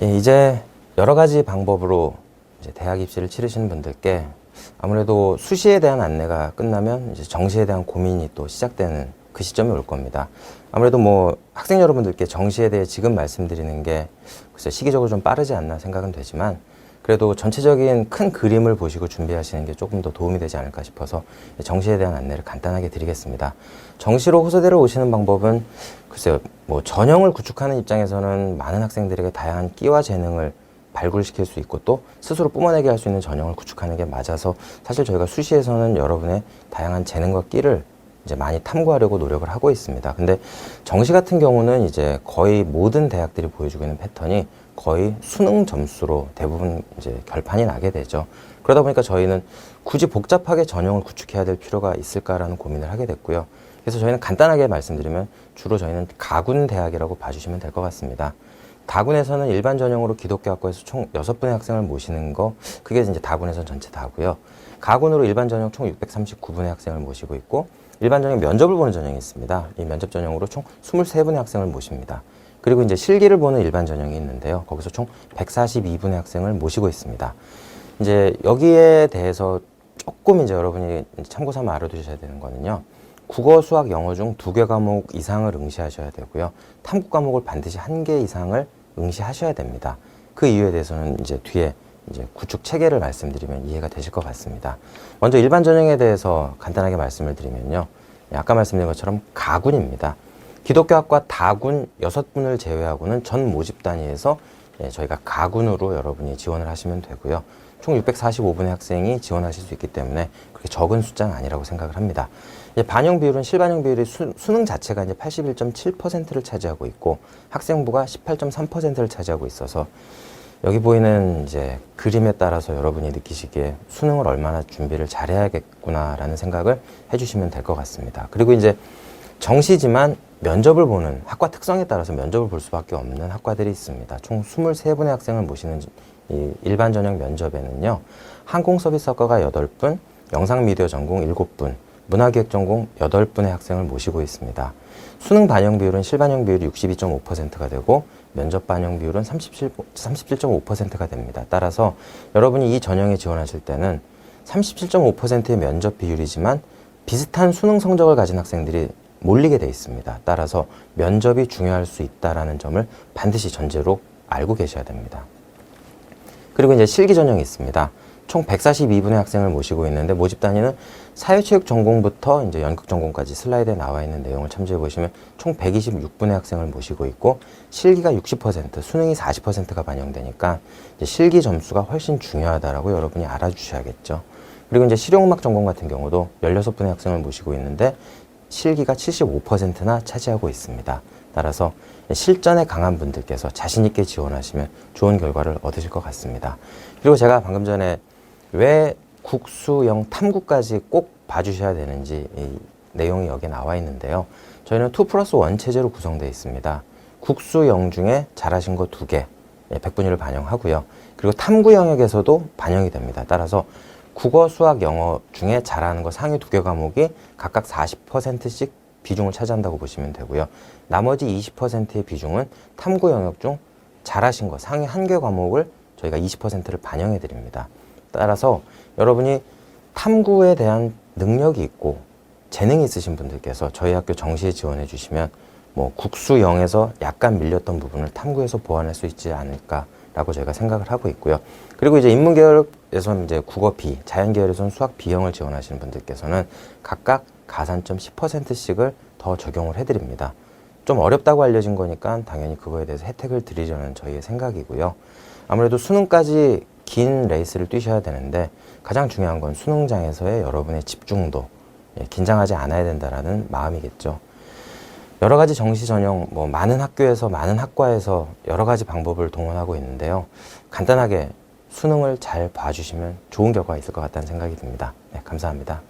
예, 이제 여러 가지 방법으로 이제 대학 입시를 치르시는 분들께 아무래도 수시에 대한 안내가 끝나면 이제 정시에 대한 고민이 또 시작되는 그 시점이 올 겁니다. 아무래도 뭐 학생 여러분들께 정시에 대해 지금 말씀드리는 게 글쎄 시기적으로 좀 빠르지 않나 생각은 되지만 그래도 전체적인 큰 그림을 보시고 준비하시는 게 조금 더 도움이 되지 않을까 싶어서 정시에 대한 안내를 간단하게 드리겠습니다. 정시로 호서대로 오시는 방법은 글쎄요, 뭐 전형을 구축하는 입장에서는 많은 학생들에게 다양한 끼와 재능을 발굴시킬 수 있고 또 스스로 뿜어내게 할 수 있는 전형을 구축하는 게 맞아서 사실 저희가 수시에서는 여러분의 다양한 재능과 끼를 이제 많이 탐구하려고 노력을 하고 있습니다. 근데 정시 같은 경우는 이제 거의 모든 대학들이 보여주고 있는 패턴이 거의 수능 점수로 대부분 이제 결판이 나게 되죠. 그러다 보니까 저희는 굳이 복잡하게 전형을 구축해야 될 필요가 있을까라는 고민을 하게 됐고요. 그래서 저희는 간단하게 말씀드리면 주로 저희는 가군 대학이라고 봐주시면 될 것 같습니다. 다군에서는 일반 전형으로 기독교학과에서 총 6분의 학생을 모시는 거, 그게 이제 다군에서는 전체 다고요. 가군으로 일반 전형 총 639분의 학생을 모시고 있고, 일반 전형 면접을 보는 전형이 있습니다. 이 면접 전형으로 총 23분의 학생을 모십니다. 그리고 이제 실기를 보는 일반 전형이 있는데요. 거기서 총 142분의 학생을 모시고 있습니다. 이제 여기에 대해서 조금 이제 여러분이 참고 삼아 알아두셔야 되는 거는요. 국어, 수학, 영어 중 2개 과목 이상을 응시하셔야 되고요. 탐구 과목을 반드시 1개 이상을 응시하셔야 됩니다. 그 이유에 대해서는 이제 뒤에 이제 구축 체계를 말씀드리면 이해가 되실 것 같습니다. 먼저 일반 전형에 대해서 간단하게 말씀을 드리면요. 아까 말씀드린 것처럼 가군입니다. 기독교학과 다군 6분을 제외하고는 전 모집 단위에서 저희가 가군으로 여러분이 지원을 하시면 되고요. 총 645분의 학생이 지원하실 수 있기 때문에 그렇게 적은 숫자는 아니라고 생각을 합니다. 반영 비율은 실반영 비율이 수능 자체가 이제 81.7%를 차지하고 있고 학생부가 18.3%를 차지하고 있어서 여기 보이는 이제 그림에 따라서 여러분이 느끼시기에 수능을 얼마나 준비를 잘해야겠구나라는 생각을 해주시면 될 것 같습니다. 그리고 이제 정시지만 면접을 보는 학과 특성에 따라서 면접을 볼 수밖에 없는 학과들이 있습니다. 총 23분의 학생을 모시는 이 일반 전형 면접에는요. 항공서비스학과가 8분, 영상미디어 전공 7분, 문화기획 전공 8분의 학생을 모시고 있습니다. 수능 반영 비율은 실반영 비율이 62.5%가 되고 면접 반영 비율은 37.5%가 됩니다. 따라서 여러분이 이 전형에 지원하실 때는 37.5%의 면접 비율이지만 비슷한 수능 성적을 가진 학생들이 몰리게 돼 있습니다. 따라서 면접이 중요할 수 있다는 점을 반드시 전제로 알고 계셔야 됩니다. 그리고 이제 실기 전형이 있습니다. 총 142분의 학생을 모시고 있는데 모집 단위는 사회체육 전공부터 이제 연극 전공까지 슬라이드에 나와 있는 내용을 참조해 보시면 총 126분의 학생을 모시고 있고 실기가 60%, 수능이 40%가 반영되니까 이제 실기 점수가 훨씬 중요하다라고 여러분이 알아주셔야겠죠. 그리고 이제 실용음악 전공 같은 경우도 16분의 학생을 모시고 있는데 실기가 75%나 차지하고 있습니다. 따라서 실전에 강한 분들께서 자신 있게 지원하시면 좋은 결과를 얻으실 것 같습니다. 그리고 제가 방금 전에 왜 국수영 탐구까지 꼭 봐주셔야 되는지 이 내용이 여기에 나와 있는데요. 저희는 2+1 체제로 구성되어 있습니다. 국수영 중에 잘하신 거 2개, 100분위를 반영하고요. 그리고 탐구 영역에서도 반영이 됩니다. 따라서 국어, 수학, 영어 중에 잘하는 거 상위 2개 과목이 각각 40%씩 비중을 차지한다고 보시면 되고요. 나머지 20%의 비중은 탐구 영역 중 잘하신 거 상위 1개 과목을 저희가 20%를 반영해 드립니다. 따라서 여러분이 탐구에 대한 능력이 있고 재능이 있으신 분들께서 저희 학교 정시에 지원해 주시면 뭐 국수 0에서 약간 밀렸던 부분을 탐구에서 보완할 수 있지 않을까라고 저희가 생각을 하고 있고요. 그리고 이제 인문계열에서는 이제 국어 B, 자연계열에서는 수학 B형을 지원하시는 분들께서는 각각 가산점 10%씩을 더 적용을 해드립니다. 좀 어렵다고 알려진 거니까 당연히 그거에 대해서 혜택을 드리려는 저희의 생각이고요. 아무래도 수능까지 긴 레이스를 뛰셔야 되는데 가장 중요한 건 수능장에서의 여러분의 집중도, 긴장하지 않아야 된다라는 마음이겠죠. 여러 가지 정시 전형, 많은 학교에서, 많은 학과에서 여러 가지 방법을 동원하고 있는데요. 간단하게 수능을 잘 봐주시면 좋은 결과가 있을 것 같다는 생각이 듭니다. 네, 감사합니다.